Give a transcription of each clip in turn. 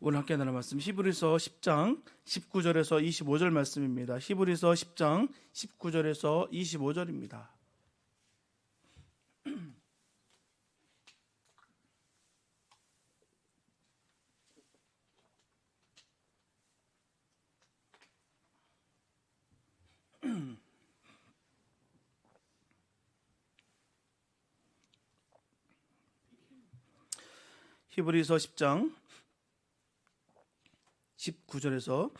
오늘 함께 나눌 말씀 히브리서 10장 19절에서 25절 말씀입니다. 히브리서 10장 19절에서 25절입니다. 히브리서 10장 19절에서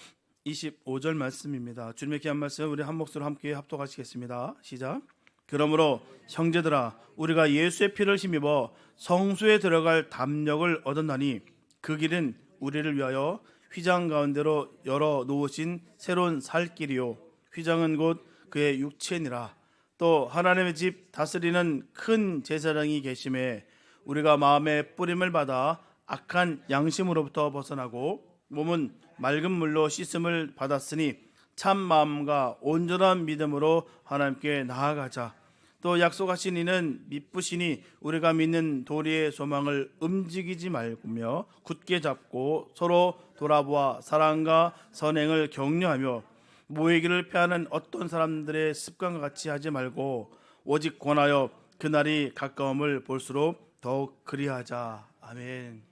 25절 말씀입니다. 주님의 귀한 말씀 우리 한 목소리로 함께 합독하시겠습니다. 시작. 그러므로 형제들아 우리가 예수의 피를 힘입어 성소에 들어갈 담력을 얻었나니 그 길은 우리를 위하여 휘장 가운데로 열어 놓으신 새로운 살 길이요 휘장은 곧 그의 육체니라. 또 하나님의 집 다스리는 큰 제사장이 계심에 우리가 마음의 뿌림을 받아 악한 양심으로부터 벗어나고 몸은 맑은 물로 씻음을 받았으니 참 마음과 온전한 믿음으로 하나님께 나아가자. 또 약속하신 이는 미쁘시니 우리가 믿는 도리의 소망을 움직이지 말며 굳게 잡고 서로 돌아보아 사랑과 선행을 격려하며 모이기를 피하는 어떤 사람들의 습관과 같이 하지 말고 오직 권하여 그날이 가까움을 볼수록 더욱 그리하자. 아멘.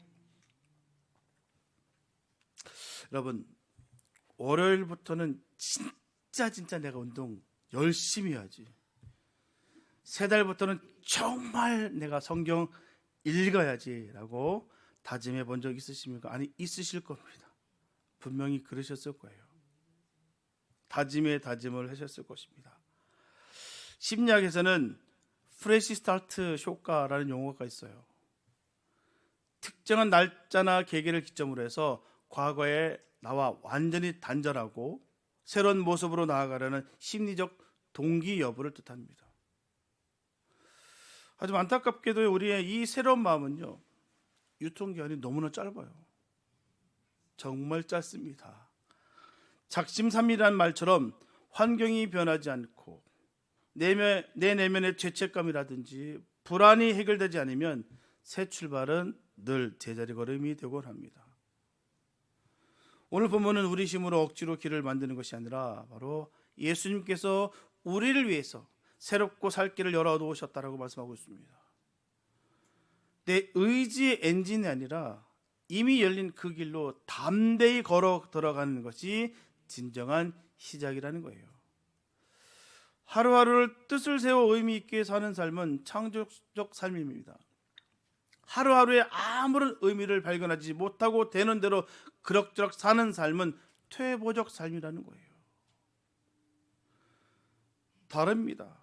여러분, 월요일부터는 진짜 내가 운동 열심히 해야지. 세 달부터는 정말 내가 성경 읽어야지라고 다짐해 본 적 있으십니까? 아니, 있으실 겁니다. 분명히 그러셨을 거예요. 다짐을 하셨을 것입니다. 심리학에서는 프레시 스타트 효과라는 용어가 있어요. 특정한 날짜나 계기를 기점으로 해서 과거에 나와 완전히 단절하고 새로운 모습으로 나아가려는 심리적 동기 여부를 뜻합니다. 하지만 안타깝게도 우리의 이 새로운 마음은요, 유통기한이 너무나 짧아요. 정말 짧습니다. 작심삼일이라는 말처럼 환경이 변하지 않고 내 내면의 죄책감이라든지 불안이 해결되지 않으면 새 출발은 늘 제자리 걸음이 되곤 합니다. 오늘 본문은 우리 힘으로 억지로 길을 만드는 것이 아니라 바로 예수님께서 우리를 위해서 새롭고 살 길을 열어놓으셨다라고 말씀하고 있습니다. 내 의지의 엔진이 아니라 이미 열린 그 길로 담대히 걸어 들어가는 것이 진정한 시작이라는 거예요. 하루하루를 뜻을 세워 의미 있게 사는 삶은 창조적 삶입니다. 하루하루에 아무런 의미를 발견하지 못하고 되는 대로 그럭저럭 사는 삶은 퇴보적 삶이라는 거예요. 다릅니다.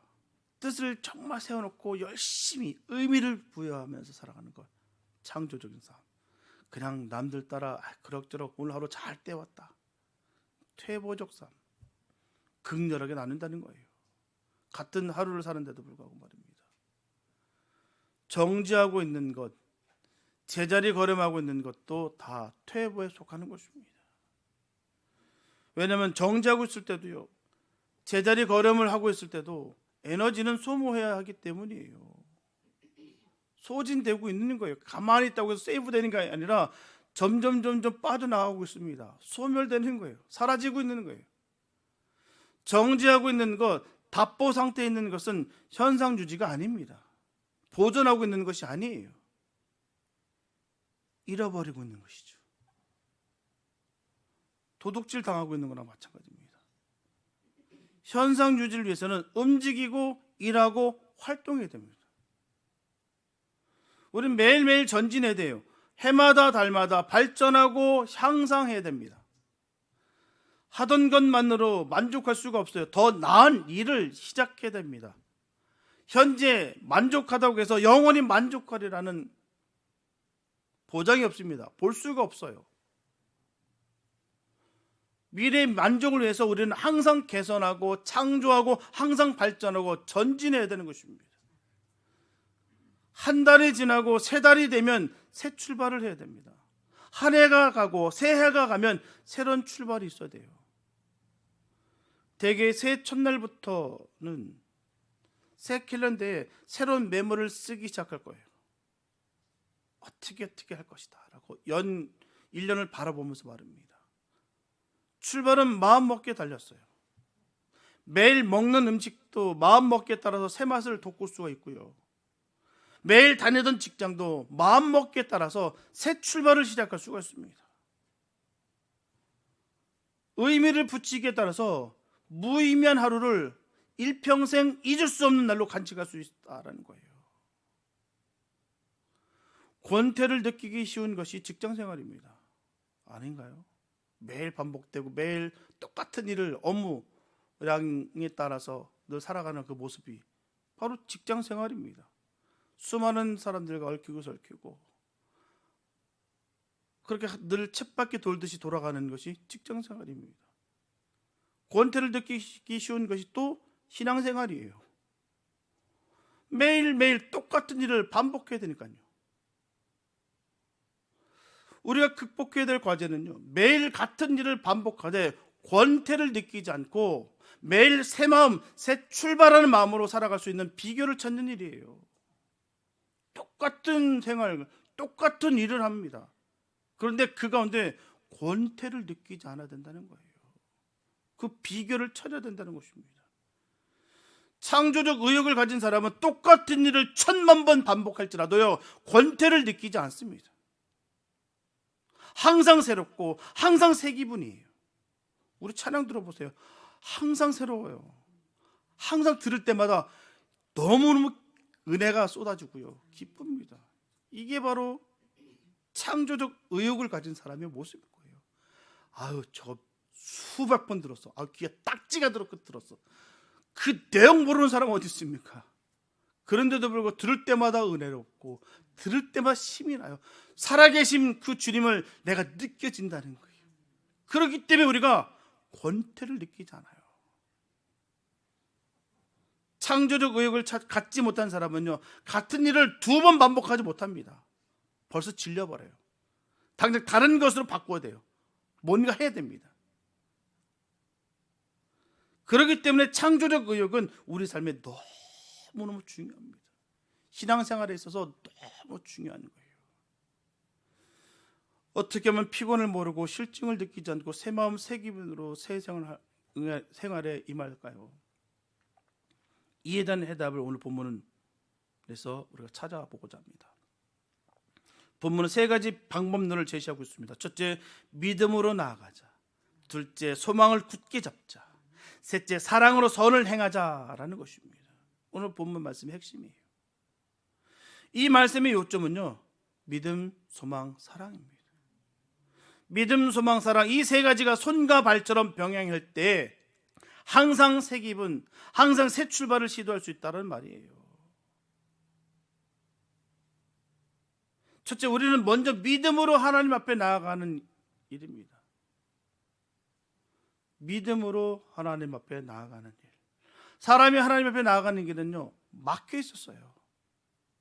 뜻을 정말 세워놓고 열심히 의미를 부여하면서 살아가는 것, 창조적인 삶. 그냥 남들 따라 그럭저럭 오늘 하루 잘 때웠다. 퇴보적 삶. 극렬하게 나눈다는 거예요. 같은 하루를 사는데도 불구하고 말입니다. 정지하고 있는 것, 제자리 걸음하고 있는 것도 다 퇴보에 속하는 것입니다. 왜냐하면 정지하고 있을 때도요, 제자리 걸음을 하고 있을 때도 에너지는 소모해야 하기 때문이에요. 소진되고 있는 거예요. 가만히 있다고 해서 세이브되는 게 아니라 점점 빠져나가고 있습니다. 소멸되는 거예요. 사라지고 있는 거예요. 정지하고 있는 것, 답보 상태에 있는 것은 현상 유지가 아닙니다. 보존하고 있는 것이 아니에요. 잃어버리고 있는 것이죠. 도둑질 당하고 있는 거나 마찬가지입니다. 현상 유지를 위해서는 움직이고 일하고 활동해야 됩니다. 우리는 매일매일 전진해야 돼요. 해마다 달마다 발전하고 향상해야 됩니다. 하던 것만으로 만족할 수가 없어요. 더 나은 일을 시작해야 됩니다. 현재 만족하다고 해서 영원히 만족하리라는 보장이 없습니다. 볼 수가 없어요. 미래의 만족을 위해서 우리는 항상 개선하고 창조하고 항상 발전하고 전진해야 되는 것입니다. 한 달이 지나고 세 달이 되면 새 출발을 해야 됩니다. 한 해가 가고 새 해가 가면 새로운 출발이 있어야 돼요. 대개 새해 첫날부터는 새 캘린더에 새로운 메모를 쓰기 시작할 거예요. 어떻게 할 것이다 라고 1년을 바라보면서 말입니다. 출발은 마음먹기에 달렸어요. 매일 먹는 음식도 마음먹기에 따라서 새 맛을 돋굴 수가 있고요. 매일 다니던 직장도 마음먹기에 따라서 새 출발을 시작할 수가 있습니다. 의미를 붙이기에 따라서 무의미한 하루를 일평생 잊을 수 없는 날로 간직할 수 있다라는 거예요. 권태를 느끼기 쉬운 것이 직장 생활입니다. 아닌가요? 매일 반복되고 매일 똑같은 일을 업무량에 따라서 늘 살아가는 그 모습이 바로 직장 생활입니다. 수많은 사람들과 얽히고 설키고 그렇게 늘 쳇바퀴 돌듯이 돌아가는 것이 직장 생활입니다. 권태를 느끼기 쉬운 것이 또 신앙생활이에요. 매일매일 똑같은 일을 반복해야 되니까요. 우리가 극복해야 될 과제는요, 매일 같은 일을 반복하되 권태를 느끼지 않고 매일 새 마음, 새 출발하는 마음으로 살아갈 수 있는 비결을 찾는 일이에요. 똑같은 생활, 똑같은 일을 합니다. 그런데 그 가운데 권태를 느끼지 않아야 된다는 거예요. 그 비결을 찾아야 된다는 것입니다. 창조적 의욕을 가진 사람은 똑같은 일을 1000만 번 반복할지라도요, 권태를 느끼지 않습니다. 항상 새롭고 항상 새 기분이에요. 우리 찬양 들어보세요. 항상 새로워요. 항상 들을 때마다 너무너무 은혜가 쏟아지고요, 기쁩니다. 이게 바로 창조적 의욕을 가진 사람의 모습인 거예요. 아유, 저 수백 번 들었어. 아, 귀에 딱지가 들었어. 그 내용 모르는 사람 어디 있습니까? 그런데도 불구하고 들을 때마다 은혜롭고 들을 때마다 힘이 나요. 살아계신 그 주님을 내가 느껴진다는 거예요. 그렇기 때문에 우리가 권태를 느끼지 않아요. 창조적 의욕을 갖지 못한 사람은요, 같은 일을 2번 반복하지 못합니다. 벌써 질려버려요. 당장 다른 것으로 바꿔야 돼요. 뭔가 해야 됩니다. 그렇기 때문에 창조적 의욕은 우리 삶에 너무너무 중요합니다. 신앙생활에 있어서 너무 중요한 거예요. 어떻게 하면 피곤을 모르고 실증을 느끼지 않고 새 마음 새 기분으로 새 생활에 임할까요? 이에 대한 해답을 오늘 본문에서 우리가 찾아보고자 합니다. 본문은 3가지 방법론을 제시하고 있습니다. 첫째, 믿음으로 나아가자. 둘째, 소망을 굳게 잡자. 셋째, 사랑으로 선을 행하자라는 것입니다. 오늘 본문 말씀의 핵심이에요. 이 말씀의 요점은요, 믿음, 소망, 사랑입니다. 믿음, 소망, 사랑, 이 3가지가 손과 발처럼 병행할 때 항상 새 기분, 항상 새 출발을 시도할 수 있다는 말이에요. 첫째, 우리는 먼저 믿음으로 하나님 앞에 나아가는 일입니다. 믿음으로 하나님 앞에 나아가는 일. 사람이 하나님 앞에 나아가는 길은요, 막혀 있었어요.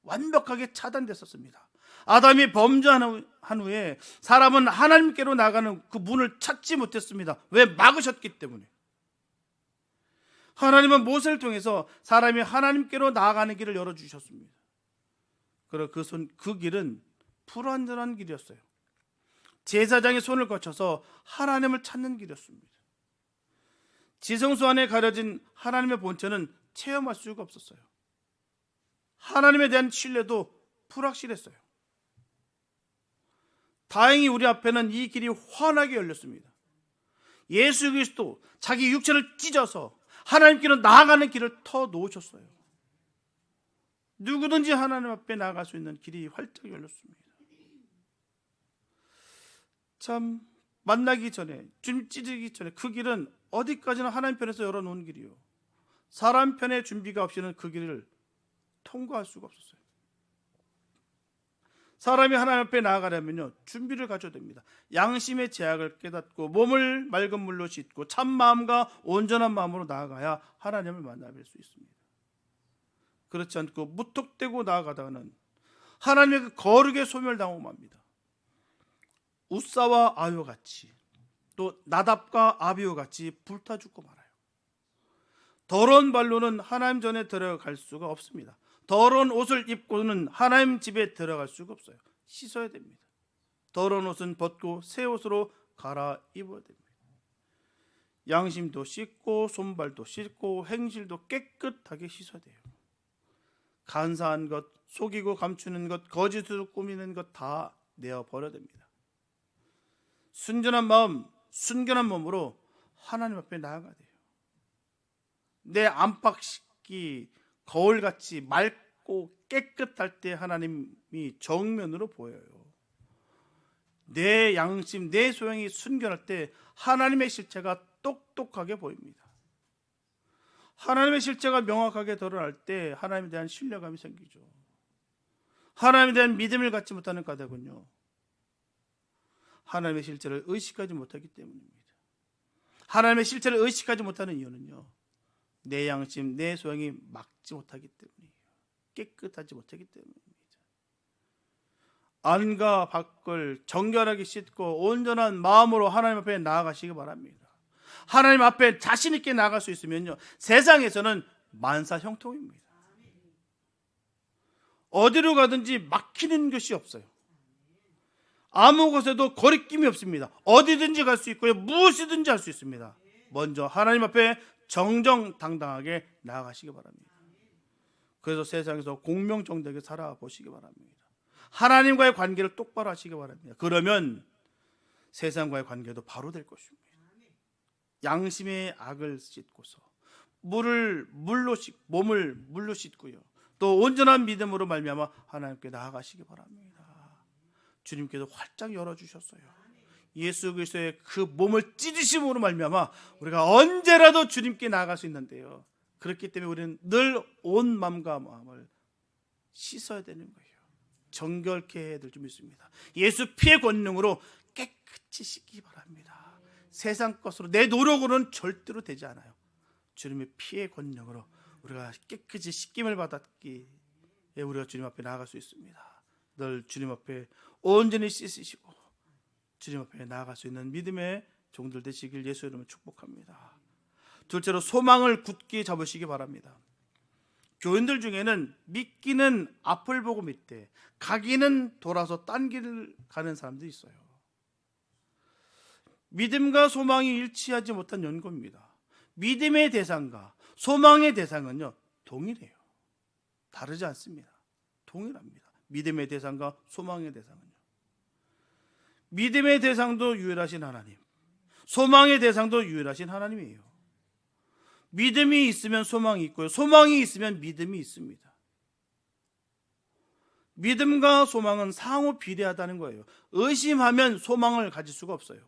완벽하게 차단됐었습니다. 아담이 범죄한 후에 사람은 하나님께로 나가는 그 문을 찾지 못했습니다. 왜? 막으셨기 때문에. 하나님은 모세를 통해서 사람이 하나님께로 나아가는 길을 열어주셨습니다. 그리고 그 길은 불완전한 길이었어요. 제사장의 손을 거쳐서 하나님을 찾는 길이었습니다. 지성소 안에 가려진 하나님의 본체는 체험할 수가 없었어요. 하나님에 대한 신뢰도 불확실했어요. 다행히 우리 앞에는 이 길이 환하게 열렸습니다. 예수 그리스도 자기 육체를 찢어서 하나님께로 나아가는 길을 터 놓으셨어요. 누구든지 하나님 앞에 나아갈 수 있는 길이 활짝 열렸습니다. 참, 만나기 전에, 주님 찢기 전에 그 길은 어디까지나 하나님 편에서 열어놓은 길이요, 사람 편의 준비가 없이는 그 길을 통과할 수가 없었어요. 사람이 하나님 앞에 나아가려면요, 준비를 가져야 됩니다. 양심의 제약을 깨닫고 몸을 맑은 물로 씻고 참 마음과 온전한 마음으로 나아가야 하나님을 만나뵐 수 있습니다. 그렇지 않고 무턱대고 나아가다가는 하나님의 그 거룩에 소멸당하고 맙니다. 우사와 아요 같이, 또 나답과 아비오 같이 불타 죽고 말아요. 더러운 발로는 하나님 전에 들어갈 수가 없습니다. 더러운 옷을 입고는 하나님 집에 들어갈 수가 없어요. 씻어야 됩니다. 더러운 옷은 벗고 새 옷으로 갈아입어야 됩니다. 양심도 씻고 손발도 씻고 행실도 깨끗하게 씻어야 돼요. 간사한 것, 속이고 감추는 것, 거짓으로 꾸미는 것 다 내어버려야 됩니다. 순전한 마음, 순결한 몸으로 하나님 앞에 나아가야 돼요. 내 안팎이 거울같이 맑고 깨끗할 때 하나님이 정면으로 보여요. 내 양심, 내 소양이 순결할 때 하나님의 실체가 똑똑하게 보입니다. 하나님의 실체가 명확하게 드러날 때 하나님에 대한 신뢰감이 생기죠. 하나님에 대한 믿음을 갖지 못하는 까닭은요, 하나님의 실체를 의식하지 못하기 때문입니다. 하나님의 실체를 의식하지 못하는 이유는요, 내 양심, 내 소양이 막지 못하기 때문이에요. 깨끗하지 못하기 때문입니다. 안과 밖을 정결하게 씻고 온전한 마음으로 하나님 앞에 나아가시기 바랍니다. 하나님 앞에 자신 있게 나아갈 수 있으면요, 세상에서는 만사 형통입니다. 어디로 가든지 막히는 것이 없어요. 아무 곳에도 거리낌이 없습니다. 어디든지 갈 수 있고요, 무엇이든지 할 수 있습니다. 먼저 하나님 앞에 정정당당하게 나아가시기 바랍니다. 그래서 세상에서 공명정대하게 살아보시기 바랍니다. 하나님과의 관계를 똑바로 하시기 바랍니다. 그러면 세상과의 관계도 바로 될 것입니다. 양심의 악을 씻고서 몸을 물로 씻고요, 또 온전한 믿음으로 말미암아 하나님께 나아가시기 바랍니다. 주님께서 활짝 열어주셨어요. 예수 그리스도의 그 몸을 찢으심으로 말미암아 우리가 언제라도 주님께 나아갈 수 있는데요, 그렇기 때문에 우리는 늘 온 마음과 마음을 씻어야 되는 거예요. 정결케 해야 될 줄 믿습니다. 예수 피의 권능으로 깨끗이 씻기 바랍니다. 세상 것으로 내 노력으로는 절대로 되지 않아요. 주님의 피의 권능으로 우리가 깨끗이 씻김을 받았기에 우리가 주님 앞에 나아갈 수 있습니다. 늘 주님 앞에 온전히 씻으시고 주님 앞에 나아갈 수 있는 믿음의 종들 되시길 예수 이름으로 축복합니다. 둘째로 소망을 굳게 잡으시기 바랍니다. 교인들 중에는 믿기는 앞을 보고 믿되 가기는 돌아서 딴 길을 가는 사람도 있어요. 믿음과 소망이 일치하지 못한 연고입니다. 믿음의 대상과 소망의 대상은요, 동일해요. 다르지 않습니다. 동일합니다. 믿음의 대상과 소망의 대상은요. 믿음의 대상도 유일하신 하나님, 소망의 대상도 유일하신 하나님이에요. 믿음이 있으면 소망이 있고요, 소망이 있으면 믿음이 있습니다. 믿음과 소망은 상호 비례하다는 거예요. 의심하면 소망을 가질 수가 없어요.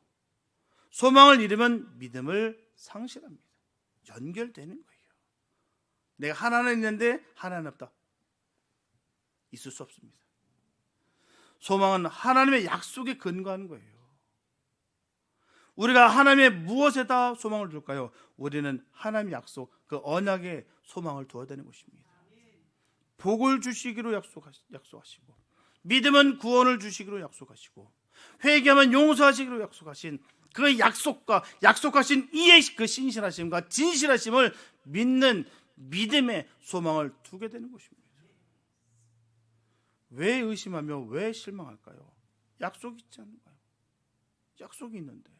소망을 잃으면 믿음을 상실합니다. 연결되는 거예요. 내가 하나는 있는데 하나는 없다, 있을 수 없습니다. 소망은 하나님의 약속에 근거하는 거예요. 우리가 하나님의 무엇에다 소망을 둘까요? 우리는 하나님의 약속, 그 언약에 소망을 두어야 되는 것입니다. 복을 주시기로 약속하시고, 믿음은 구원을 주시기로 약속하시고, 회개하면 용서하시기로 약속하신 그 약속과 약속하신 이의 그 신실하심과 진실하심을 믿는 믿음의 소망을 두게 되는 것입니다. 왜 의심하며 왜 실망할까요? 약속이 있지 않나요? 약속이 있는데,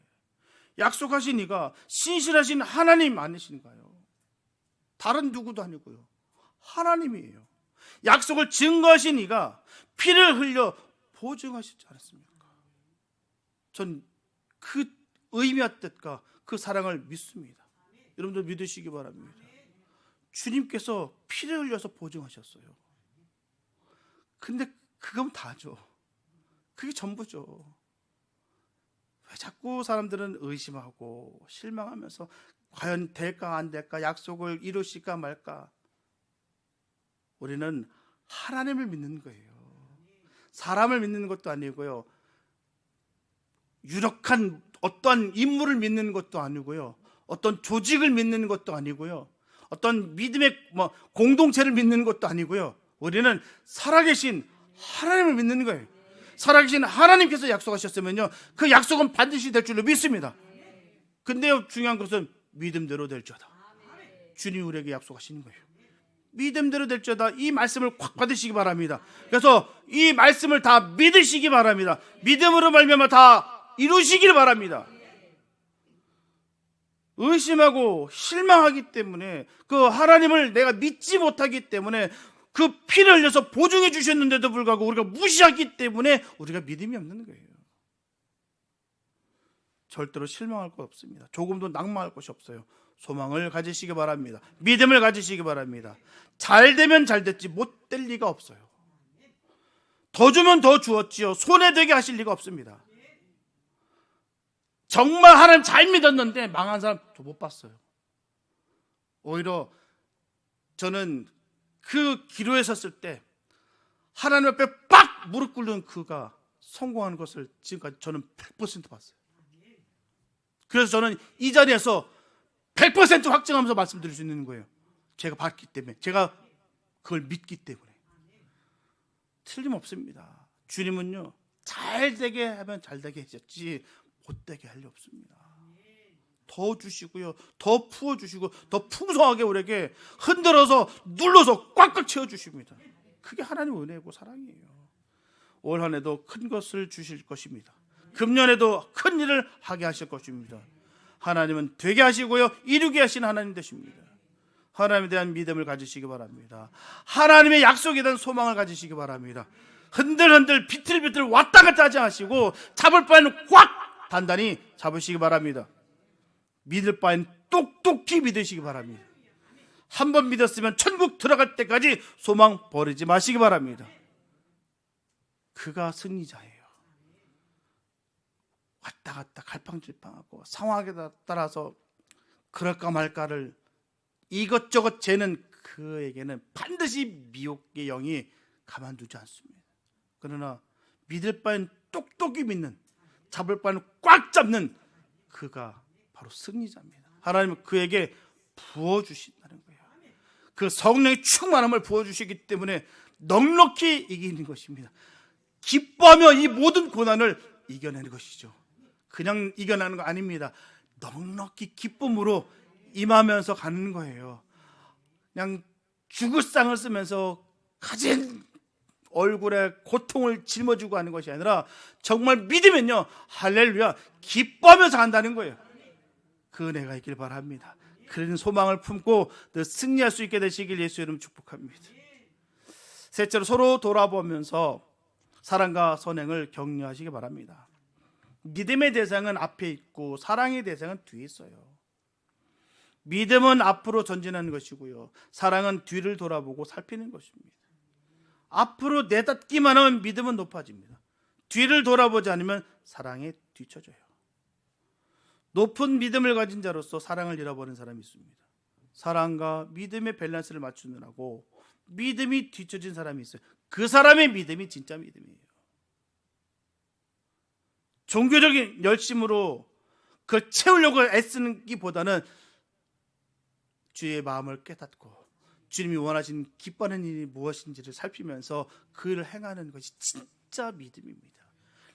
약속하신 이가 신실하신 하나님 아니신가요? 다른 누구도 아니고요, 하나님이에요. 약속을 증거하신 이가 피를 흘려 보증하시지 않았습니까? 전 그 의미와 뜻과 그 사랑을 믿습니다. 여러분들 믿으시기 바랍니다. 주님께서 피를 흘려서 보증하셨어요. 근데 그건 다죠. 그게 전부죠. 왜 자꾸 사람들은 의심하고 실망하면서 과연 될까 안 될까, 약속을 이루실까 말까? 우리는 하나님을 믿는 거예요. 사람을 믿는 것도 아니고요, 유력한 어떤 인물을 믿는 것도 아니고요, 어떤 조직을 믿는 것도 아니고요, 어떤 믿음의 공동체를 믿는 것도 아니고요, 우리는 살아계신 하나님을 믿는 거예요. 살아계신 하나님께서 약속하셨으면요, 그 약속은 반드시 될 줄로 믿습니다. 근데요, 중요한 것은 믿음대로 될 줄다. 주님이 우리에게 약속하시는 거예요. 믿음대로 될지어다. 이 말씀을 꽉 받으시기 바랍니다. 그래서 이 말씀을 다 믿으시기 바랍니다. 믿음으로 말미암아 다 이루시길 바랍니다. 의심하고 실망하기 때문에, 그 하나님을 내가 믿지 못하기 때문에, 그 피를 흘려서 보증해 주셨는데도 불구하고 우리가 무시하기 때문에 우리가 믿음이 없는 거예요. 절대로 실망할 것 없습니다. 조금도 낙망할 것이 없어요. 소망을 가지시기 바랍니다. 믿음을 가지시기 바랍니다. 잘 되면 잘 됐지 못 될 리가 없어요. 더 주면 더 주었지요. 손해되게 하실 리가 없습니다. 정말 하나님 잘 믿었는데 망한 사람 저 못 봤어요. 오히려 저는 그 기로에 섰을 때 하나님 앞에 빡 무릎 꿇는 그가 성공하는 것을 지금까지 저는 100% 봤어요. 그래서 저는 이 자리에서 100% 확증하면서 말씀드릴 수 있는 거예요. 제가 봤기 때문에, 제가 그걸 믿기 때문에. 틀림없습니다. 주님은요, 잘 되게 하면 잘 되게 하셨지 못 되게 할 리 없습니다. 더 주시고요, 더 부어주시고, 더 풍성하게 우리에게 흔들어서 눌러서 꽉꽉 채워주십니다. 그게 하나님의 은혜고 사랑이에요. 올 한 해도 큰 것을 주실 것입니다. 금년에도 큰 일을 하게 하실 것입니다. 하나님은 되게 하시고요, 이루게 하시는 하나님 되십니다. 하나님에 대한 믿음을 가지시기 바랍니다. 하나님의 약속에 대한 소망을 가지시기 바랍니다. 흔들흔들 비틀비틀 왔다 갔다 하지 마시고 잡을 바에는 꽉 단단히 잡으시기 바랍니다. 믿을 바엔 똑똑히 믿으시기 바랍니다. 한 번 믿었으면 천국 들어갈 때까지 소망 버리지 마시기 바랍니다. 그가 승리자예요. 왔다 갔다 갈팡질팡하고 상황에 따라서 그럴까 말까를 이것저것 재는 그에게는 반드시 미혹의 영이 가만두지 않습니다. 그러나 믿을 바엔 똑똑히 믿는, 잡을 바엔 꽉 잡는 그가 바로 승리자입니다. 하나님은 그에게 부어주신다는 거예요. 그 성령의 충만함을 부어주시기 때문에 넉넉히 이기는 것입니다. 기뻐하며 이 모든 고난을 이겨내는 것이죠. 그냥 이겨내는 거 아닙니다. 넉넉히 기쁨으로 임하면서 가는 거예요. 그냥 죽을 상을 쓰면서 가진 얼굴에 고통을 짊어지고 하는 것이 아니라 정말 믿으면요, 할렐루야, 기뻐하면서 한다는 거예요. 그 은혜가 있길 바랍니다. 그런 소망을 품고 늘 승리할 수 있게 되시길 예수의 이름 축복합니다. 셋째로, 서로 돌아보면서 사랑과 선행을 격려하시기 바랍니다. 믿음의 대상은 앞에 있고 사랑의 대상은 뒤에 있어요. 믿음은 앞으로 전진하는 것이고요, 사랑은 뒤를 돌아보고 살피는 것입니다. 앞으로 내닫기만 하면 믿음은 높아집니다. 뒤를 돌아보지 않으면 사랑에 뒤처져요. 높은 믿음을 가진 자로서 사랑을 잃어버린 사람이 있습니다. 사랑과 믿음의 밸런스를 맞추느라고 믿음이 뒤처진 사람이 있어요. 그 사람의 믿음이 진짜 믿음이에요. 종교적인 열심으로 그걸 채우려고 애쓰는 기보다는 주의 마음을 깨닫고 주님이 원하시는 기뻐하는 일이 무엇인지를 살피면서 그 일을 행하는 것이 진짜 믿음입니다.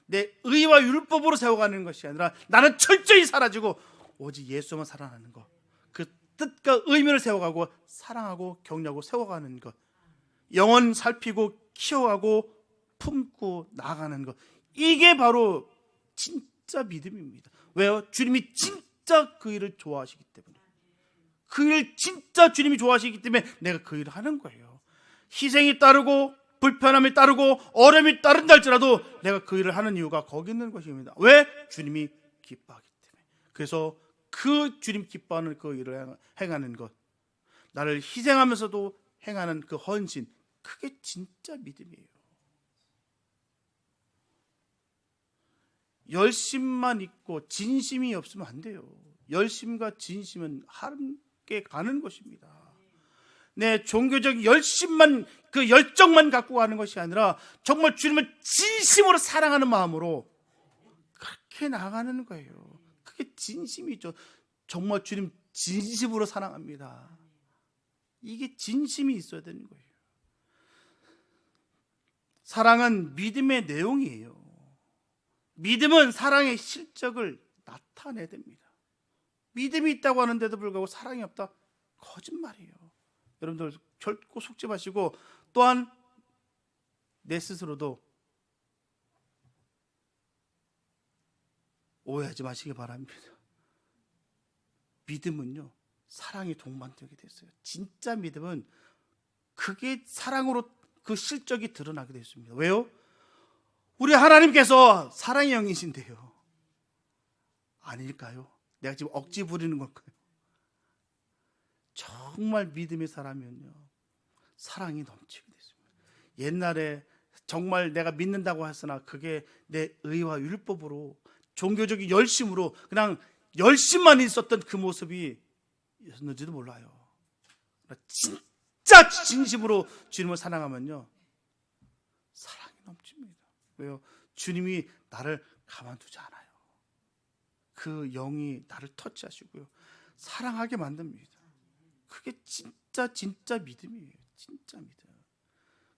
내 의와 율법으로 세워가는 것이 아니라 나는 철저히 사라지고 오직 예수만 살아나는 것, 그 뜻과 의미를 세워가고 사랑하고 격려하고 세워가는 것, 영혼 살피고 키워가고 품고 나아가는 것, 이게 바로 진짜 믿음입니다. 왜요? 주님이 진짜 그 일을 좋아하시기 때문에, 그 일 진짜 주님이 좋아하시기 때문에 내가 그 일을 하는 거예요. 희생이 따르고 불편함이 따르고 어려움이 따른다 할지라도 내가 그 일을 하는 이유가 거기 있는 것입니다. 왜? 주님이 기뻐하기 때문에. 그래서 그 주님 기뻐하는 그 일을 행하는 것, 나를 희생하면서도 행하는 그 헌신, 그게 진짜 믿음이에요. 열심만 있고 진심이 없으면 안 돼요. 열심과 진심은 함께 가는 것입니다. 내 종교적 열심만, 그 열정만 갖고 가는 것이 아니라 정말 주님을 진심으로 사랑하는 마음으로 그렇게 나아가는 거예요. 그게 진심이죠. 정말 주님 진심으로 사랑합니다. 이게 진심이 있어야 되는 거예요. 사랑은 믿음의 내용이에요. 믿음은 사랑의 실적을 나타내야 됩니다. 믿음이 있다고 하는데도 불구하고 사랑이 없다? 거짓말이에요. 여러분들 결코 속지 마시고 또한 내 스스로도 오해하지 마시기 바랍니다. 믿음은요, 사랑이 동반되게 됐어요. 진짜 믿음은 그게 사랑으로 그 실적이 드러나게 됐습니다. 왜요? 우리 하나님께서 사랑의 영이신데요. 아닐까요? 내가 지금 억지 부리는 걸까요? 정말 믿음의 사람이면요, 사랑이 넘치게 됐습니다. 옛날에 정말 내가 믿는다고 했으나 그게 내 의와 율법으로 종교적인 열심으로 그냥 열심만 있었던 그 모습이 있었는지도 몰라요. 진짜 진심으로 주님을 사랑하면요, 사랑이 넘칩니다. 왜요? 주님이 나를 가만두지 않아요. 그 영이 나를 터치하시고요, 사랑하게 만듭니다. 그게 진짜 믿음이에요. 진짜 믿음.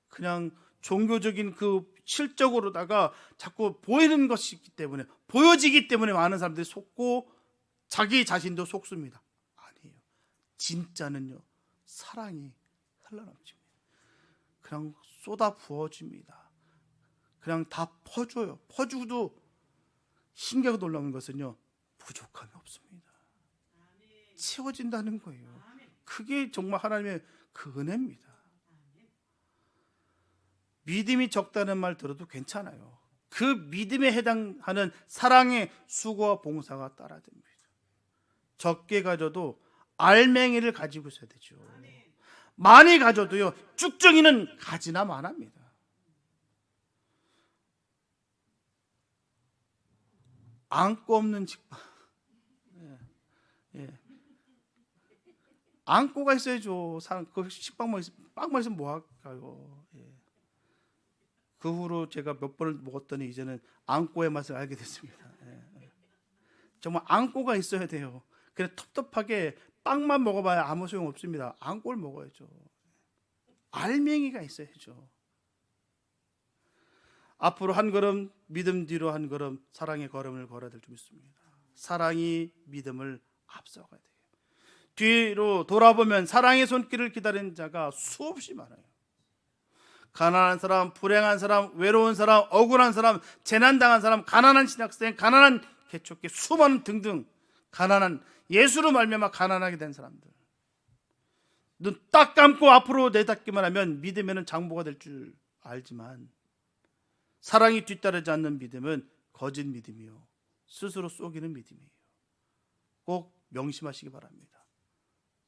그냥 종교적인 그 실적으로다가 자꾸 보이는 것이기 때문에, 보여지기 때문에 많은 사람들이 속고 자기 자신도 속습니다. 아니에요. 진짜는요, 사랑이 흘러넘칩니다. 그냥 쏟아 부어줍니다. 그냥 다 퍼줘요. 퍼주고도 신기하게 놀라운 것은요, 부족함이 없습니다. 채워진다는 거예요. 그게 정말 하나님의 그 은혜입니다. 믿음이 적다는 말 들어도 괜찮아요. 그 믿음에 해당하는 사랑의 수고와 봉사가 따라듭니다. 적게 가져도 알맹이를 가지고 있어야 되죠. 많이 가져도요, 쭉정이는 가지나 마나입니다. 안고 없는 직방. 예. 안고가 있어야죠. 그 식빵만 있으면, 빵만 있으면 뭐 할까요? 예. 그 후로 제가 몇 번을 먹었더니 이제는 안고의 맛을 알게 됐습니다. 예. 정말 안고가 있어야 돼요. 그래 텁텁하게 빵만 먹어봐야 아무 소용 없습니다. 안고를 먹어야죠. 알맹이가 있어야죠. 앞으로 한 걸음, 믿음 뒤로 한 걸음, 사랑의 걸음을 걸어야 될 줄 믿습니다. 사랑이 믿음을 앞서가야 돼요. 뒤로 돌아보면 사랑의 손길을 기다리는 자가 수없이 많아요. 가난한 사람, 불행한 사람, 외로운 사람, 억울한 사람, 재난당한 사람, 가난한 신학생, 가난한 개척계, 수많은 등등, 가난한, 예수로 말미암아 가난하게 된 사람들. 눈 딱 감고 앞으로 내닫기만 하면 믿으면 장보가 될 줄 알지만, 사랑이 뒤따르지 않는 믿음은 거짓 믿음이요, 스스로 속이는 믿음이에요. 꼭 명심하시기 바랍니다.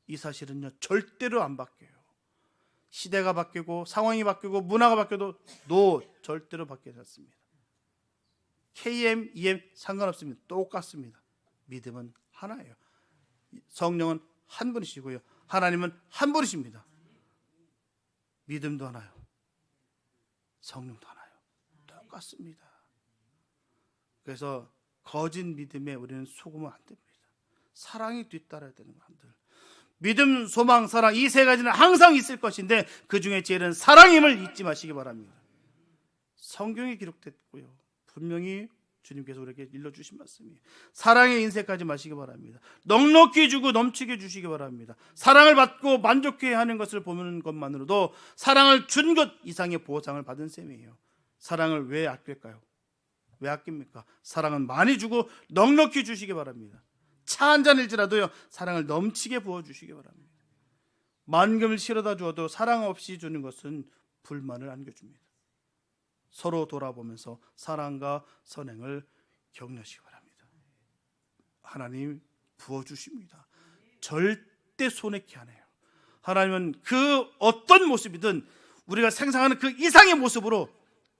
이 사실은요, 절대로 안 바뀌어요. 시대가 바뀌고 상황이 바뀌고 문화가 바뀌어도 절대로 바뀌지 않습니다. KM, EM 상관없습니다. 똑같습니다. 믿음은 하나예요. 성령은 한 분이시고요, 하나님은 한 분이십니다. 믿음도 하나요, 성령도 하나요. 똑같습니다. 그래서 거짓 믿음에 우리는 속으면 안 됩니다. 사랑이 뒤따라야 되는 것들. 믿음, 소망, 사랑, 이 세 가지는 항상 있을 것인데 그 중에 제일은 사랑임을 잊지 마시기 바랍니다. 성경에 기록됐고요, 분명히 주님께서 우리에게 일러주신 말씀이에요. 사랑의 인색하지 마시기 바랍니다. 넉넉히 주고 넘치게 주시기 바랍니다. 사랑을 받고 만족해하는 것을 보는 것만으로도 사랑을 준 것 이상의 보상을 받은 셈이에요. 사랑을 왜 아낄까요? 왜 아낍니까? 사랑은 많이 주고 넉넉히 주시기 바랍니다. 차 한 잔일지라도요, 사랑을 넘치게 부어주시기 바랍니다. 만금을 실어다 주어도 사랑 없이 주는 것은 불만을 안겨줍니다. 서로 돌아보면서 사랑과 선행을 격려하시기 바랍니다. 하나님 부어주십니다. 절대 손해케 안 해요. 하나님은 그 어떤 모습이든 우리가 생각하는 그 이상의 모습으로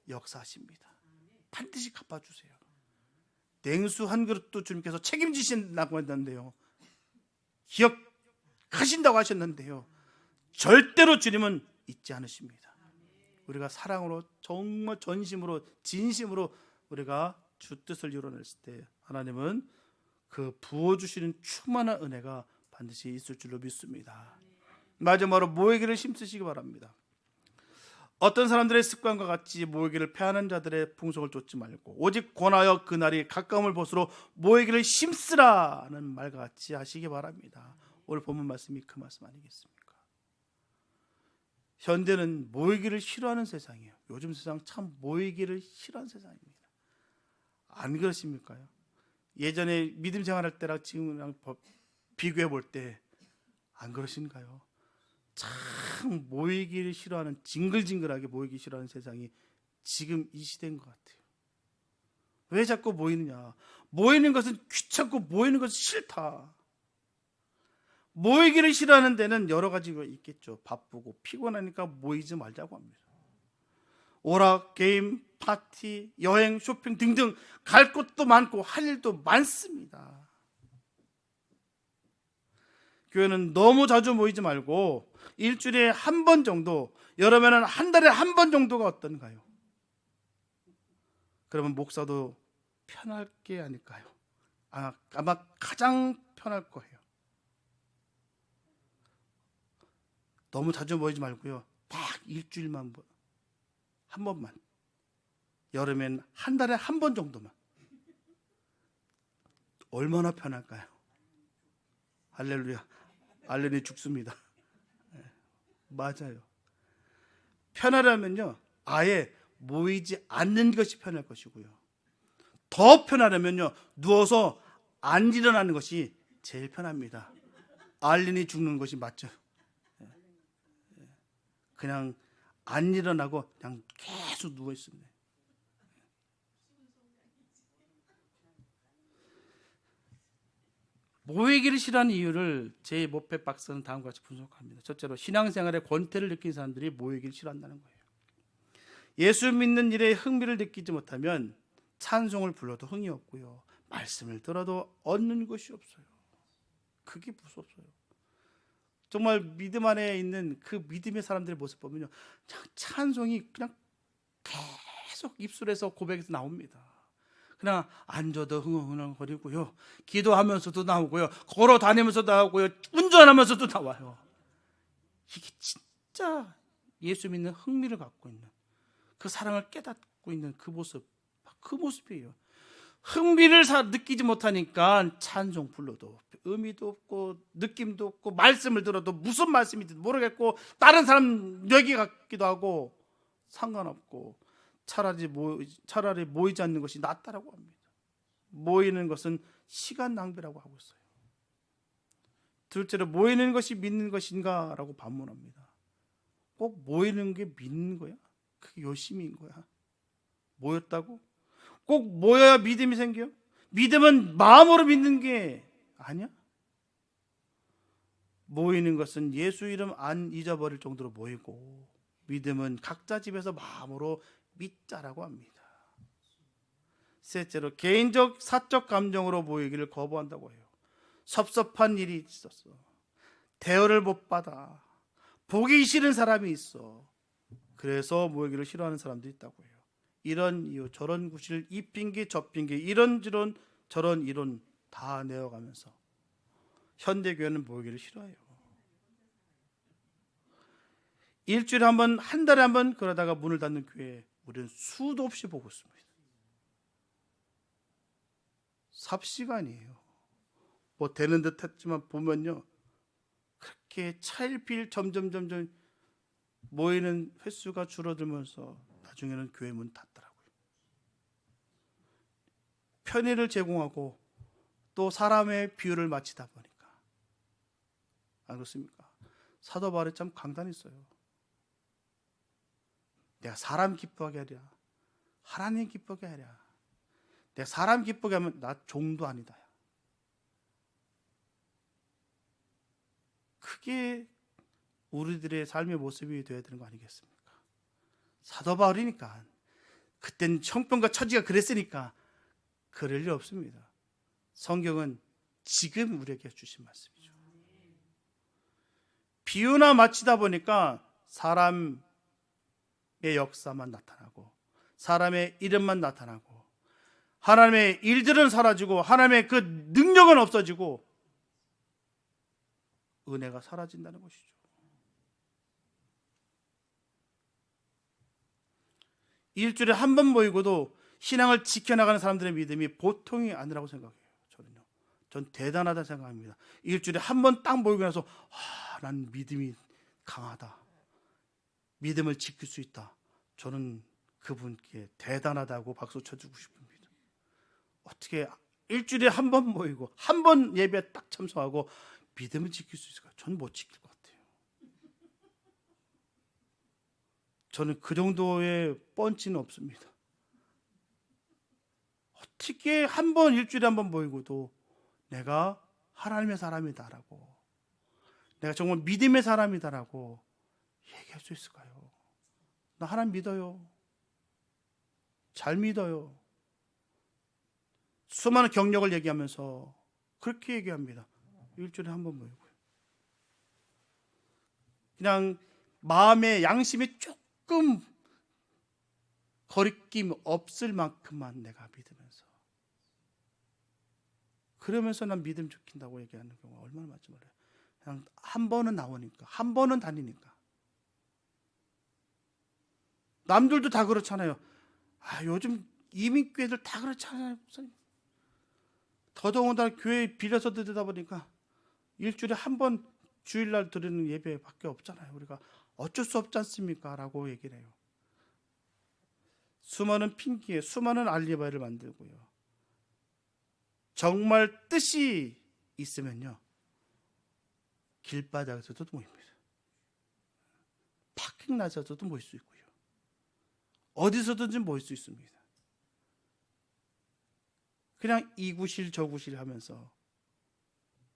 역사하십니다. 반드시 갚아주세요. 냉수 한 그릇도 주님께서 책임지신다고 했는데요, 기억하신다고 하셨는데요, 절대로 주님은 잊지 않으십니다. 우리가 사랑으로 정말 전심으로 진심으로 우리가 주 뜻을 이뤄냈을 때 하나님은 그 부어주시는 충만한 은혜가 반드시 있을 줄로 믿습니다. 마지막으로 모이기를 힘쓰시기 바랍니다. 어떤 사람들의 습관과 같이 모이기를 패하는 자들의 풍속을 쫓지 말고 오직 권하여 그날이 가까움을 보수로 모이기를 힘쓰라는 말과 같이 하시기 바랍니다. 오늘 본문 말씀이 그 말씀 아니겠습니까? 현대는 모이기를 싫어하는 세상이에요. 요즘 세상 참 모이기를 싫어하는 세상입니다. 안 그러십니까요? 예전에 믿음 생활할 때랑 지금이랑 비교해 볼 때 안 그러신가요? 참 모이기를 싫어하는, 징글징글하게 모이기 싫어하는 세상이 지금 이 시대인 것 같아요. 왜 자꾸 모이느냐? 모이는 것은 귀찮고 모이는 것은 싫다. 모이기를 싫어하는 데는 여러 가지가 있겠죠. 바쁘고 피곤하니까 모이지 말자고 합니다. 오락, 게임, 파티, 여행, 쇼핑 등등 갈 곳도 많고 할 일도 많습니다. 교회는 너무 자주 모이지 말고 일주일에 한 번 정도, 여러면은 한 달에 한 번 정도가 어떤가요? 그러면 목사도 편할 게 아닐까요? 아마 가장 편할 거예요. 너무 자주 모이지 말고요. 딱 일주일만 한 번만. 여름엔 한 달에 한 번 정도만. 얼마나 편할까요? 할렐루야. 알레니 죽습니다. 맞아요. 편하려면요, 아예 모이지 않는 것이 편할 것이고요. 더 편하려면요, 누워서 안 일어나는 것이 제일 편합니다. 알레니 죽는 것이 맞죠. 그냥 안 일어나고 그냥 계속 누워 있습니다. 모이기를 싫어하는 이유를 제 모페 박사는 다음과 같이 분석합니다. 첫째로 신앙생활의 권태를 느낀 사람들이 모이기를 싫어한다는 거예요. 예수 믿는 일에 흥미를 느끼지 못하면 찬송을 불러도 흥이 없고요, 말씀을 들어도 얻는 것이 없어요. 그게 무섭어요. 정말 믿음 안에 있는 그 믿음의 사람들의 모습 보면요, 찬송이 그냥 계속 입술에서 고백에서 나옵니다. 그냥 앉아도 흥얼흥얼거리고요, 기도하면서도 나오고요, 걸어 다니면서도 나오고요, 운전하면서도 나와요. 이게 진짜 예수 믿는 흥미를 갖고 있는, 그 사랑을 깨닫고 있는 그 모습이에요. 흥미를 느끼지 못하니까 찬송 불러도 의미도 없고 모르겠고 없고, 말씀을 들어도 무슨 말씀인지 모르겠고, 다른 사람 얘기 같기도 하고 상관없고, 차라리 모이지 않는 것이 낫다라고 합니다. 모이는 것은 시간 낭비라고 하고 있어요. 둘째로, 모이는 것이 믿는 것인가 라고 반문합니다. 꼭 모이는 게 믿는 거야? 그게 열심인 거야? 모였다고? 꼭 모여야 믿음이 생겨? 믿음은 마음으로 믿는 게 아니야? 모이는 것은 예수 이름 안 잊어버릴 정도로 모이고, 믿음은 각자 집에서 마음으로 믿자라고 합니다. 셋째로, 개인적 사적 감정으로 모이기를 거부한다고 해요. 섭섭한 일이 있었어, 대우를 못 받아, 보기 싫은 사람이 있어, 그래서 모이기를 싫어하는 사람들이 있다고 해요. 이런 이유 저런 구실, 이 핑계 저 핑계, 이런저런 저런 이론 다 내어가면서 현대교회는 모이기를 싫어해요. 일주일에 한 번, 한 달에 한 번 그러다가 문을 닫는 교회 우리는 수도 없이 보고 있습니다. 삽시간이에요. 뭐 되는 듯 했지만 보면요, 그렇게 차일피일 점점 모이는 횟수가 줄어들면서 나중에는 교회 문 닫더라고요. 편의를 제공하고 또 사람의 비유를 마치다 보니까. 안 그렇습니까? 사도 바울이 참 강단이 있어요. 내가 사람 기뻐하게 하랴, 하나님 기쁘게 하랴. 내가 사람 기쁘게 하면 나 종도 아니다. 그게 우리들의 삶의 모습이 되어야 되는 거 아니겠습니까? 사도 바울이니까, 그땐 형편과 처지가 그랬으니까 그럴 일 없습니다. 성경은 지금 우리에게 주신 말씀이죠. 비유나 마치다 보니까 사람의 역사만 나타나고, 사람의 이름만 나타나고, 하나님의 일들은 사라지고, 하나님의 그 능력은 없어지고, 은혜가 사라진다는 것이죠. 일주일에 한 번 모이고도 신앙을 지켜나가는 사람들의 믿음이 보통이 아니라고 생각해요. 저는요. 전 대단하다 생각합니다. 일주일에 한 번 딱 모이고 나서 난 믿음이 강하다. 믿음을 지킬 수 있다. 저는 그분께 대단하다고 박수 쳐주고 싶습니다. 어떻게 일주일에 한 번 모이고 한 번 예배에 딱 참석하고 믿음을 지킬 수 있을까요? 저는 못 지킬 것 같아요. 저는 그 정도의 펀치는 없습니다. 어떻게 한 번 일주일에 한 번 모이고도 내가 하나님의 사람이다라고, 내가 정말 믿음의 사람이다라고 얘기할 수 있을까요? 나 하나님 믿어요. 잘 믿어요. 수많은 경력을 얘기하면서 그렇게 얘기합니다. 일주일에 한 번 모이고요. 그냥 마음의 양심이 조금 거리낌 없을 만큼만 내가 믿으면서, 그러면서 난 믿음 지킨다고 얘기하는 경우가 얼마나 많지 말이에요. 그냥 한 번은 나오니까, 한 번은 다니니까. 남들도 다 그렇잖아요. 요즘 이민교회들 다 그렇잖아요. 더더군다나 교회 빌려서 드리다 보니까 일주일에 한 번 주일날 드리는 예배밖에 없잖아요. 우리가 어쩔 수 없지 않습니까? 라고 얘기를 해요. 수많은 핑계에 수많은 알리바이를 만들고요. 정말 뜻이 있으면요, 길바닥에서도 모입니다. 파킹라에서도 모일 수 있고요. 어디서든지 모일 수 있습니다. 그냥 이 구실 저 구실 하면서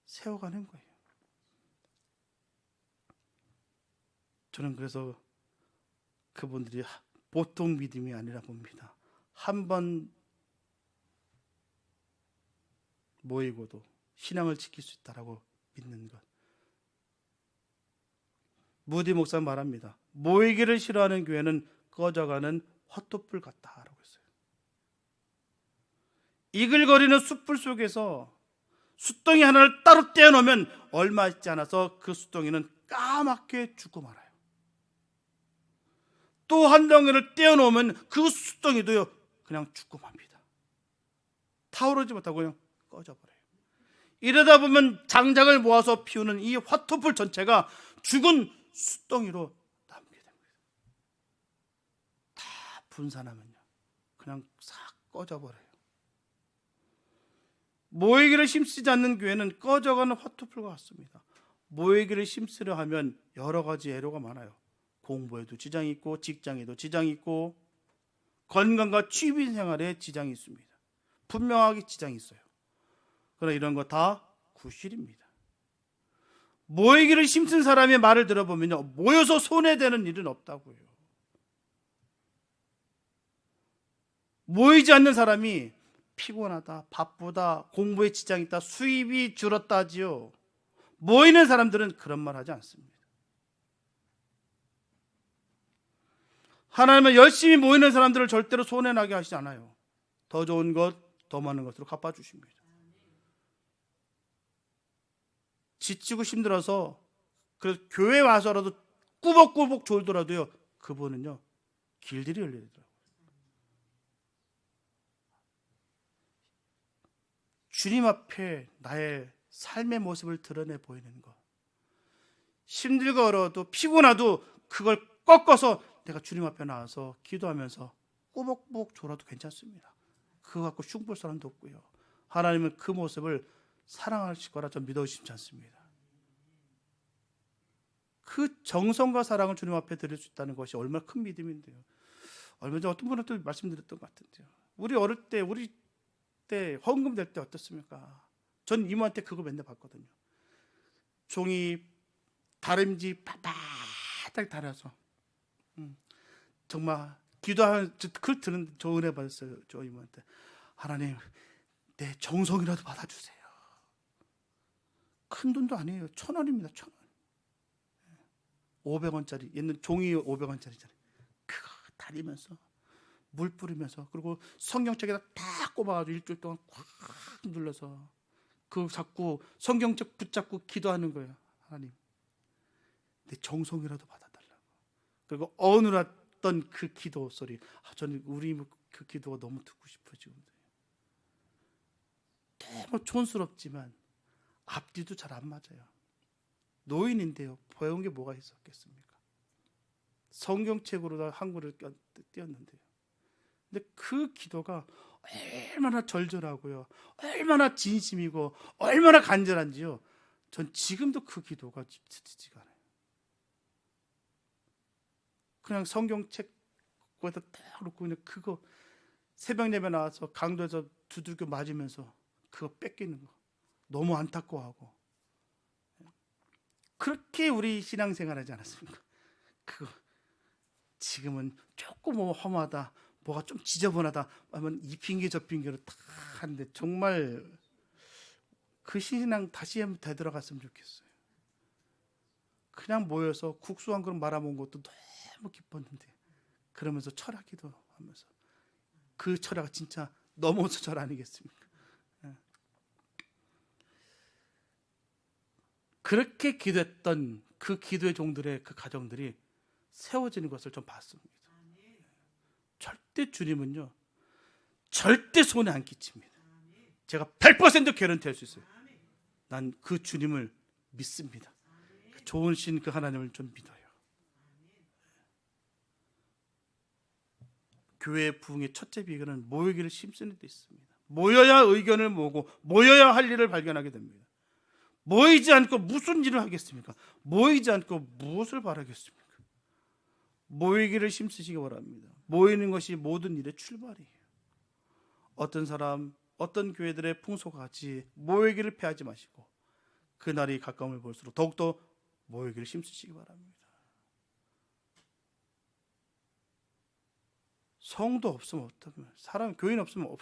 세워가는 거예요. 저는 그래서 그분들이 보통 믿음이 아니라 봅니다. 한 번 모이고도 신앙을 지킬 수 있다라고 믿는 것. 무디 목사 말합니다. 모이기를 싫어하는 교회는 꺼져가는 헛토불 같다라고 했어요. 이글거리는 숯불 속에서 숯덩이 하나를 따로 떼어놓으면 얼마 있지 않아서 그 숯덩이는 까맣게 죽고 말아요. 또 한 덩이를 떼어놓으면 그 숯덩이도요 그냥 죽고 맙니다. 타오르지 못하고 그냥 꺼져버려요. 이러다 보면 장작을 모아서 피우는 이 화토불 전체가 죽은 숯덩이로 남게 됩니다. 다 분산하면요 그냥 싹 꺼져버려요. 모이기를 힘쓰지 않는 교회는 꺼져가는 화토불과 같습니다. 모이기를 힘쓰려 하면 여러 가지 애로가 많아요. 공부에도 지장이 있고, 직장에도 지장이 있고, 건강과 취미 생활에 지장이 있습니다. 분명하게 지장이 있어요. 그러나 이런 거 다 구실입니다. 모이기를 힘쓴 사람의 말을 들어보면요, 모여서 손해되는 일은 없다고요. 모이지 않는 사람이 피곤하다, 바쁘다, 공부에 지장이 있다, 수입이 줄었다지요. 모이는 사람들은 그런 말 하지 않습니다. 하나님은 열심히 모이는 사람들을 절대로 손해나게 하시지 않아요. 더 좋은 것, 더 많은 것으로 갚아주십니다. 지치고 힘들어서 그래서 교회 와서라도 꾸벅꾸벅 졸더라도요, 그분은요 길들이 열리더라고요. 주님 앞에 나의 삶의 모습을 드러내 보이는 것, 힘들고 어려워도 피곤하도 그걸 꺾어서 내가 주님 앞에 나와서 기도하면서 꾸벅꾸벅 졸아도 괜찮습니다. 그거 갖고 흉볼 사람도 없고요. 하나님은 그 모습을 사랑하실 거라 전 믿어주시지 않습니다. 그 정성과 사랑을 주님 앞에 드릴 수 있다는 것이 얼마나 큰 믿음인데요. 얼마 전에 어떤 분한테 말씀드렸던 것 같은데요. 우리 어릴 때, 우리 때 헌금 될 때 어떻습니까? 전 이모한테 그거 맨날 봤거든요. 종이 다림쥐 바닥 달아서 정말 기도하는 그걸 들은 저 은혜 받았어요. 저 이모한테. 하나님, 내 정성이라도 받아주세요. 큰 돈도 아니에요. 1,000원입니다. 1,000원. 500원짜리, 옛날 종이 500원짜리잖아요. 그거 다리면서 물 뿌리면서, 그리고 성경책에다 딱 꼽아가지고 일주일 동안 꽉 눌러서 그 자꾸 성경책 붙잡고 기도하는 거예요. 하나님, 내 정성이라도 받아달라고. 그리고 어눌했던 그 기도 소리, 저는 우리 그 기도가 너무 듣고 싶어요. 지금 너무 촌스럽지만 앞뒤도 잘 안 맞아요. 노인인데요, 배운 게 뭐가 있었겠습니까? 성경책으로 한글을 띄었는데요. 근데 그 기도가 얼마나 절절하고요, 얼마나 진심이고 얼마나 간절한지요. 전 지금도 그 기도가 지치지가 않아요. 그냥 성경책 거기다 딱 놓고 그냥 그거 새벽 예배 나와서 강도에서 두들겨 맞으면서 그거 뺏기는 거 너무 안타까워하고, 그렇게 우리 신앙생활하지 않았습니까? 그거 지금은 조금 뭐 험하다, 뭐가 좀 지저분하다 하면 이 핑계 저 핑계로 다 하는데, 정말 그 신앙 다시 한번 되돌아갔으면 좋겠어요. 그냥 모여서 국수 한 그릇 말아먹은 것도 너무 기뻤는데, 그러면서 철학기도 하면서, 그 철학 진짜 넘어서 절 아니겠습니까? 그렇게 기도했던 그 기도의 종들의 그 가정들이 세워지는 것을 좀 봤습니다. 절대 주님은요, 절대 손에 안 끼칩니다. 제가 100% 개런티할 수 있어요. 난 그 주님을 믿습니다. 좋은 신 그 하나님을 좀 믿어요. 교회의 부흥의 첫째 비결은 모이기를 힘쓰는 데 있습니다. 모여야 의견을 모으고 모여야 할 일을 발견하게 됩니다. 모이지 않고 무슨 일을 하겠습니까? 모이지 않고 무엇을 바라겠습니까? 모이기를 힘쓰시기 바랍니다. 모이는 것이 모든 일의 출발이에요. 어떤 사람, 어떤 교회들의 풍속과 같이 모이기를 패하지 마시고, 그날이 가까움을 볼수록 더욱더 모이기를 힘쓰시기 바랍니다. 성도 없으면 어떡하면, 사람 교인 없으면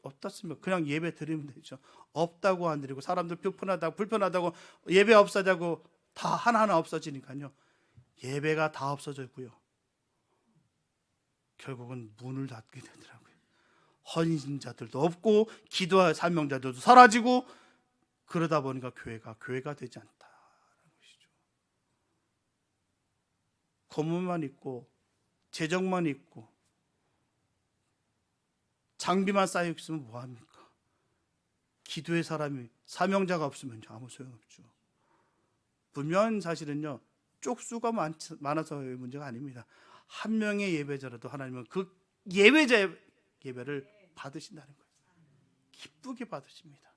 어떻습니까? 그냥 예배 드리면 되죠. 없다고 안 드리고, 사람들 불편하다고 예배 없어자고 다 하나하나 없어지니까요, 예배가 다 없어졌고요, 결국은 문을 닫게 되더라고요. 헌신자들도 없고 기도할 사명자들도 사라지고, 그러다 보니까 교회가 되지 않다는 것이죠. 건물만 있고 재정만 있고 장비만 쌓여 있으면 뭐합니까? 기도의 사람이, 사명자가 없으면 아무 소용없죠. 분명한 사실은요, 쪽수가 많아서의 문제가 아닙니다. 한 명의 예배자라도 하나님은 그 예배자의 예배를 받으신다는 거예요. 기쁘게 받으십니다.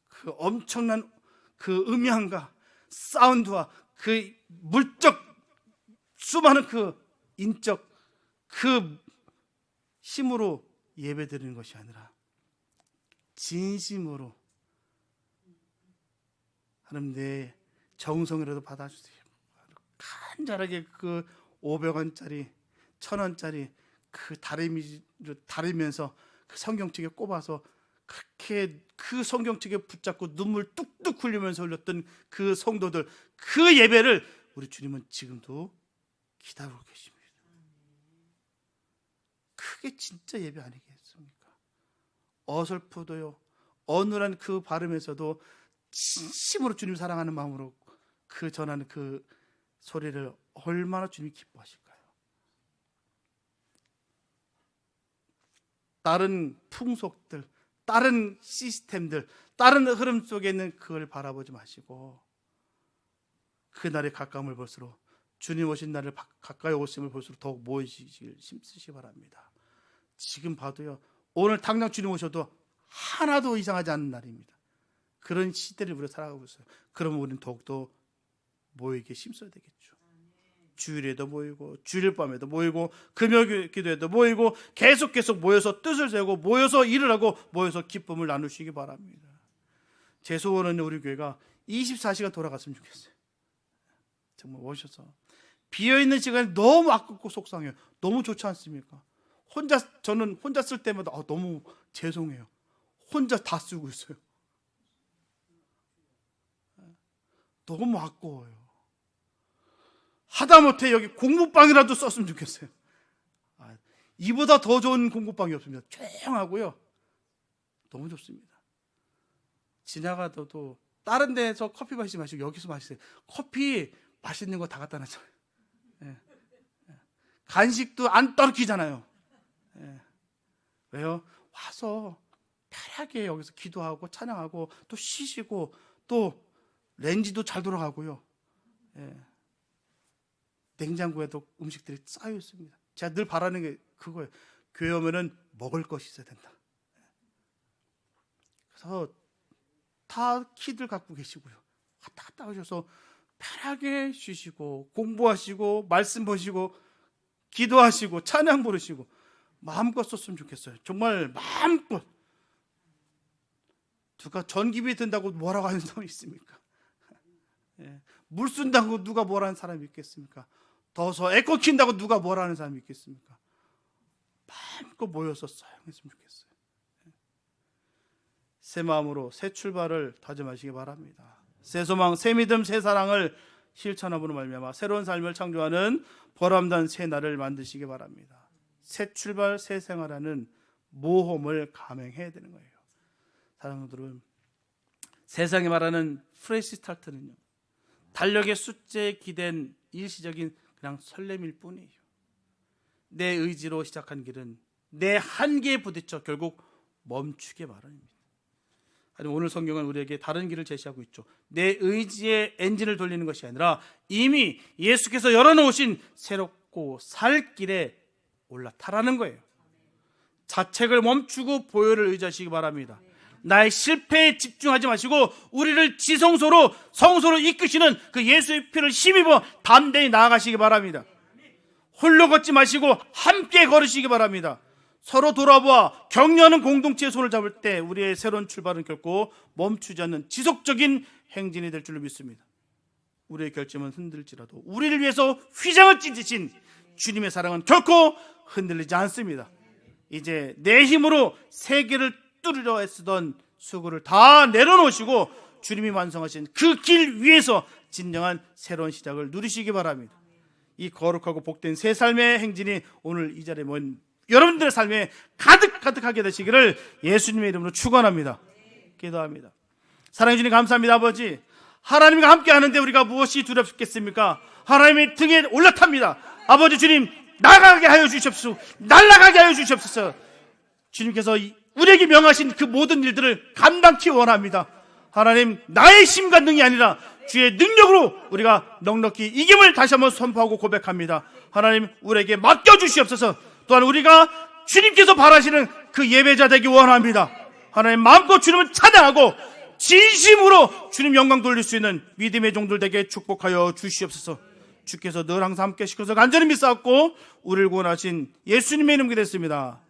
그 엄청난 그 음향과 사운드와 그 물적 수많은 그 인적 그 힘으로 예배 드리는 것이 아니라 진심으로, 하나님 내 정성이라도 받아주세요. 간절하게 그 500원짜리 1000원짜리 그 다리면서 그 성경책에 꼽아서 그렇게 그 성경책에 붙잡고 눈물 뚝뚝 흘리면서 흘렸던 그 성도들, 그 예배를 우리 주님은 지금도 기다리고 계십니다. 그게 진짜 예배 아니겠습니까? 어설프도요, 어눌한 그 발음에서도 진심으로 주님 사랑하는 마음으로 그 전하는 그 소리를 얼마나 주님이 기뻐하실까요? 다른 풍속들, 다른 시스템들, 다른 흐름 속에 있는 그걸 바라보지 마시고, 그날의 가까움을 볼수록, 주님 오신 날을 가까이 오심을 볼수록 더욱 모이시길 힘쓰시기 바랍니다. 지금 봐도요, 오늘 당장 주님 오셔도 하나도 이상하지 않는 날입니다. 그런 시대를 우리가 살아가고 있어요. 그러면 우리는 더욱더 모이기에 힘써야 되겠죠. 주일에도 모이고, 주일 밤에도 모이고, 금요 기도에도 모이고, 계속 모여서 뜻을 세우고, 모여서 일을 하고, 모여서 기쁨을 나누시기 바랍니다. 제 소원은 우리 교회가 24시간 돌아갔으면 좋겠어요. 정말 오셔서 비어있는 시간이 너무 아깝고 속상해요. 너무 좋지 않습니까? 저는 혼자 쓸 때마다 너무 죄송해요. 혼자 다 쓰고 있어요. 너무 아까워요. 하다못해 여기 공부방이라도 썼으면 좋겠어요. 이보다 더 좋은 공부방이 없습니다. 조용하고요, 너무 좋습니다. 지나가도 다른 데서 커피 마시지 마시고 여기서 마시세요. 커피 맛있는 거 다 갖다 놨잖아요. 간식도 안 떨어지잖아요. 왜요? 와서 편하게 여기서 기도하고 찬양하고 또 쉬시고 또 렌즈도 잘 돌아가고요. 냉장고에도 음식들이 쌓여 있습니다. 제가 늘 바라는 게 그거예요. 교회 오면은 먹을 것이 있어야 된다. 그래서 다 키들 갖고 계시고요. 왔다 갔다 하셔서 편하게 쉬시고 공부하시고 말씀 보시고 기도하시고 찬양 부르시고 마음껏 썼으면 좋겠어요. 정말 마음껏. 누가 전기비 든다고 뭐라고 하는 사람이 있습니까? 예. 물 쓴다고 누가 뭐라는 사람이 있겠습니까? 더워서 에어컨 킨다고 누가 뭐라는 사람이 있겠습니까? 마음껏 모여서 사용했으면 좋겠어요. 새 마음으로 새 출발을 다짐하시기 바랍니다. 새 소망, 새 믿음, 새 사랑을 실천함으로 말미암아 새로운 삶을 창조하는 보람난 새 날을 만드시기 바랍니다. 새 출발, 새 생활하는 모험을 감행해야 되는 거예요. 사랑하는 세상이 말하는 프레시 스타트는요, 달력의 숫자에 기댄 일시적인 그냥 설렘일 뿐이에요. 내 의지로 시작한 길은 내 한계에 부딪혀 결국 멈추게 마련입니다. 하지만 오늘 성경은 우리에게 다른 길을 제시하고 있죠. 내 의지의 엔진을 돌리는 것이 아니라 이미 예수께서 열어놓으신 새롭고 살 길에 올라타라는 거예요. 자책을 멈추고 보혈을 의지하시기 바랍니다. 나의 실패에 집중하지 마시고 우리를 지성소로 성소로 이끄시는 그 예수의 피를 힘입어 담대히 나아가시기 바랍니다. 홀로 걷지 마시고 함께 걸으시기 바랍니다. 서로 돌아보아 격려하는 공동체의 손을 잡을 때 우리의 새로운 출발은 결코 멈추지 않는 지속적인 행진이 될 줄로 믿습니다. 우리의 결심은 흔들지라도 우리를 위해서 휘장을 찢으신 주님의 사랑은 결코 흔들리지 않습니다. 이제 내 힘으로 세계를 뚫으려 애쓰던 수고를 다 내려놓으시고 주님이 완성하신 그 길 위에서 진정한 새로운 시작을 누리시기 바랍니다. 이 거룩하고 복된 새 삶의 행진이 오늘 이 자리에 모인 여러분들의 삶에 가득하게 되시기를 예수님의 이름으로 축원합니다. 기도합니다. 사랑해 주님 감사합니다. 아버지, 하나님과 함께 하는데 우리가 무엇이 두렵겠습니까? 하나님의 등에 올라탑니다. 아버지 주님, 나가게 하여 주시옵소서. 날아가게 하여 주시옵소서. 주님께서 우리에게 명하신 그 모든 일들을 감당치 원합니다. 하나님, 나의 힘과 능이 아니라 주의 능력으로 우리가 넉넉히 이김을 다시 한번 선포하고 고백합니다. 하나님, 우리에게 맡겨주시옵소서. 또한 우리가 주님께서 바라시는 그 예배자 되기 원합니다. 하나님, 마음껏 주님을 찬양하고 진심으로 주님 영광 돌릴 수 있는 믿음의 종들 되게 축복하여 주시옵소서. 주께서 늘 항상 함께 시켜서 간절히 믿사옵고 우리를 구원하신 예수님의 이름 기도했습니다.